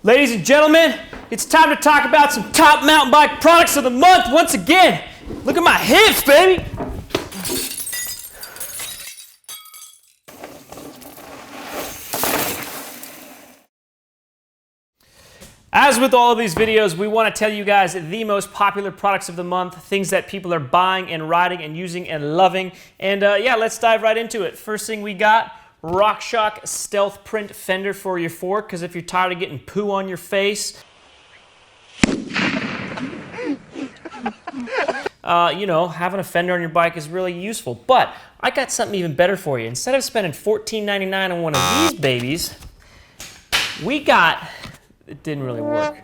Ladies and gentlemen, it's time to talk about some top mountain bike products of the month once again. Look at my hips, baby. As with all of these videos, we want to tell you guys the most popular products of the month, things that people are buying and riding and using and loving. And yeah, let's dive right into it. First thing we got, RockShox Stealth Print Fender for your fork, because if you're tired of getting poo on your face, you know, having a fender on your bike is really useful. But I got something even better for you. Instead of spending $14.99 on one of these babies, we got... It didn't really work.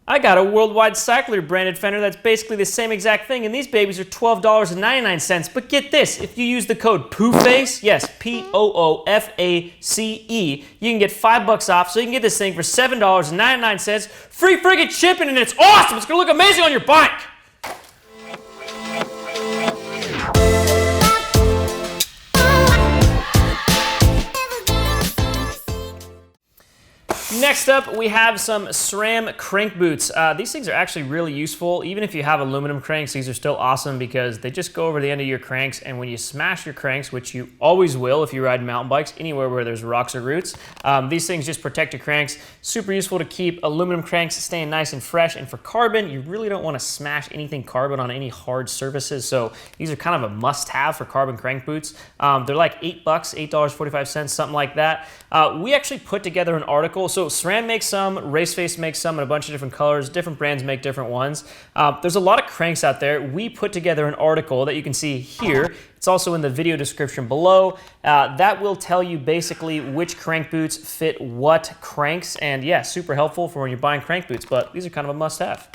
I got a Worldwide Cyclery branded fender that's basically the same exact thing, and these babies are $12.99. But get this, if you use the code POOFACE, yes, P-O-O-F-A-C-E, you can get $5 off, so you can get this thing for $7.99, free friggin' shipping, and it's awesome! It's gonna look amazing on your bike! Next up, we have some SRAM crank boots. These things are actually really useful. Even if you have aluminum cranks, these are still awesome because they just go over the end of your cranks, and when you smash your cranks, which you always will if you ride mountain bikes, anywhere where there's rocks or roots, these things just protect your cranks. Super useful to keep aluminum cranks staying nice and fresh, and for carbon, you really don't want to smash anything carbon on any hard surfaces, so these are kind of a must-have for carbon crank boots. They're like $8, $8.45, something like that. We actually put together an article, so SRAM makes some, Raceface makes some in a bunch of different colors, different brands make different ones. There's a lot of cranks out there. We put together an article that you can see here. It's also in the video description below. That will tell you basically which crank boots fit what cranks, and yeah, super helpful for when you're buying crank boots, but these are kind of a must-have.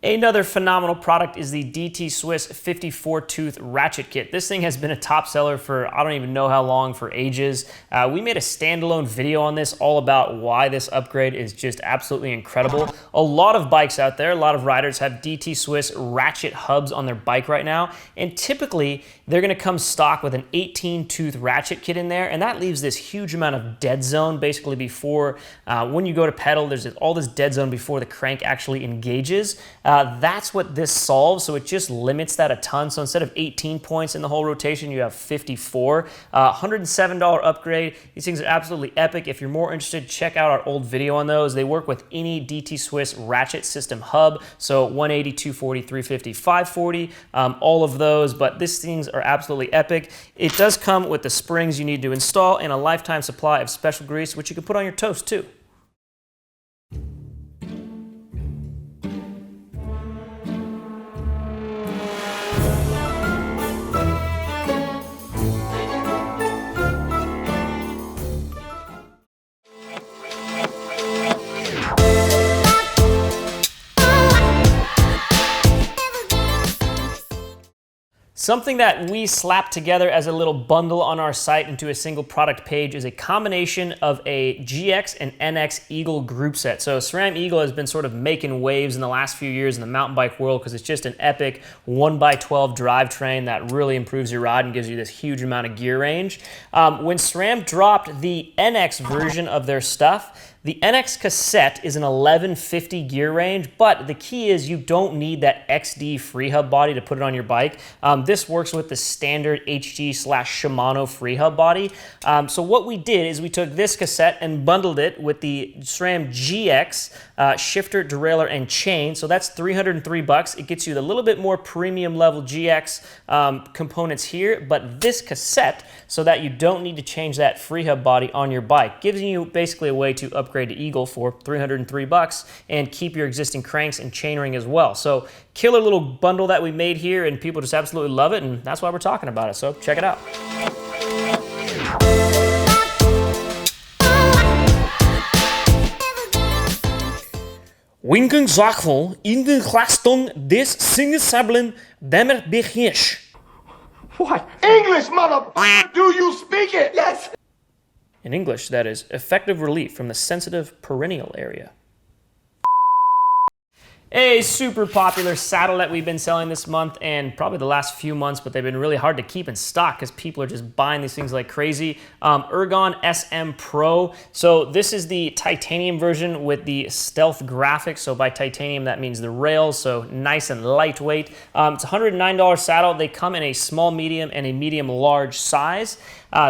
Another phenomenal product is the DT Swiss 54 tooth ratchet kit. This thing has been a top seller for I don't even know how long, for ages. We made a standalone video on this all about why this upgrade is just absolutely incredible. A lot of bikes out there, a lot of riders have DT Swiss ratchet hubs on their bike right now, and typically they're going to come stock with an 18 tooth ratchet kit in there, and that leaves this huge amount of dead zone basically before when you go to pedal. There's all this dead zone before the crank actually engages. That's what this solves, so it just limits that a ton. So instead of 18 points in the whole rotation, you have 54. $107 upgrade. These things are absolutely epic. If you're more interested, check out our old video on those. They work with any DT Swiss ratchet system hub, so 180, 240, 350, 540, all of those, but these things are absolutely epic. It does come with the springs you need to install and a lifetime supply of special grease, which you can put on your toast too. Something that we slapped together as a little bundle on our site into a single product page is a combination of a GX and NX Eagle group set. So SRAM Eagle has been sort of making waves in the last few years in the mountain bike world because it's just an epic 1x12 drivetrain that really improves your ride and gives you this huge amount of gear range. When SRAM dropped the NX version of their stuff, the NX cassette is an 1150 gear range, but the key is you don't need that XD freehub body to put it on your bike. This works with the standard HG/Shimano freehub body. So what we did is we took this cassette and bundled it with the SRAM GX shifter, derailleur, and chain. So that's $303. It gets you the little bit more premium level GX components here, but this cassette, so that you don't need to change that freehub body on your bike, gives you basically a way to upgrade to Eagle for $303 and keep your existing cranks and chainring as well. So killer little bundle that we made here, and people just absolutely love it, and that's why we're talking about it. So check it out. Winken zakvol in de glaston des singesablen demmer begish. What? English, mother! Do you speak it? Yes! In English, that is effective relief from the sensitive perineal area. A super popular saddle that we've been selling this month and probably the last few months, but they've been really hard to keep in stock because people are just buying these things like crazy. Ergon SM Pro. So this is the titanium version with the stealth graphics. So by titanium, that means the rails, so nice and lightweight. It's a $109 saddle. They come in a small, medium, and a medium large size.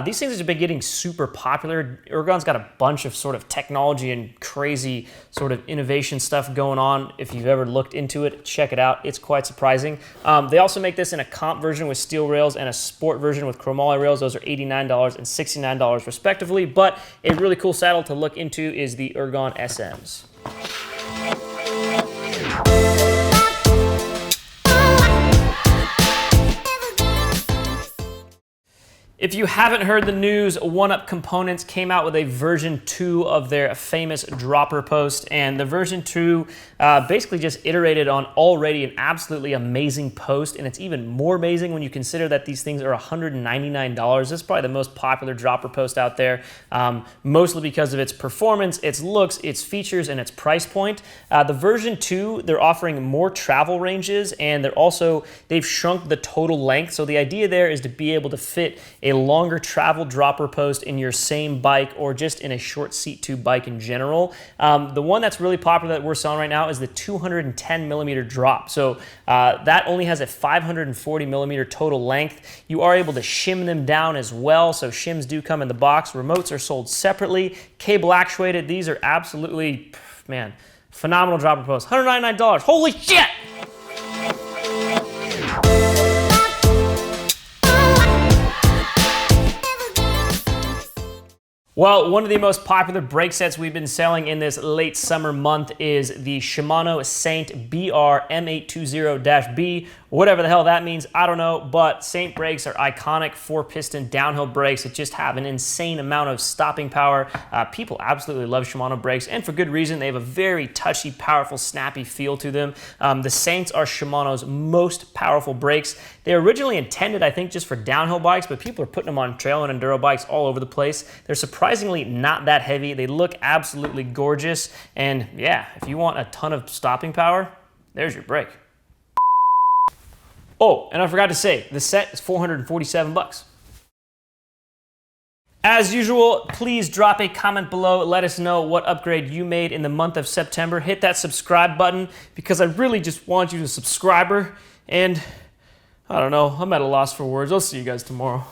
These things have been getting super popular. Ergon's got a bunch of sort of technology and crazy sort of innovation stuff going on. If you've ever looked into it, check it out. It's quite surprising. They also make this in a comp version with steel rails and a sport version with chromoly rails. Those are $89 and $69 respectively, but a really cool saddle to look into is the Ergon SMs. If you haven't heard the news, OneUp Components came out with a version 2 of their famous dropper post, and the version 2 basically just iterated on already an absolutely amazing post, and it's even more amazing when you consider that these things are $199. This is probably the most popular dropper post out there, mostly because of its performance, its looks, its features, and its price point. The version 2, they're offering more travel ranges, and they've shrunk the total length, so the idea there is to be able to fit a longer travel dropper post in your same bike or just in a short seat tube bike in general. The one that's really popular that we're selling right now is the 210 millimeter drop. So that only has a 540 millimeter total length. You are able to shim them down as well. So shims do come in the box. Remotes are sold separately. Cable actuated. These are absolutely, man, phenomenal dropper posts. $199. Holy shit! Well, one of the most popular brake sets we've been selling in this late summer month is the Shimano Saint BR M820-B. Whatever the hell that means, I don't know, but Saint brakes are iconic 4-piston downhill brakes that just have an insane amount of stopping power. People absolutely love Shimano brakes, and for good reason. They have a very touchy, powerful, snappy feel to them. The Saints are Shimano's most powerful brakes. They were originally intended, I think, just for downhill bikes, but people are putting them on trail and enduro bikes all over the place. They're surprisingly not that heavy. They look absolutely gorgeous, and yeah, if you want a ton of stopping power, there's your brake. Oh, and I forgot to say, the set is $447. As usual, please drop a comment below. Let us know what upgrade you made in the month of September. Hit that subscribe button because I really just want you to subscriber. And I don't know, I'm at a loss for words. I'll see you guys tomorrow.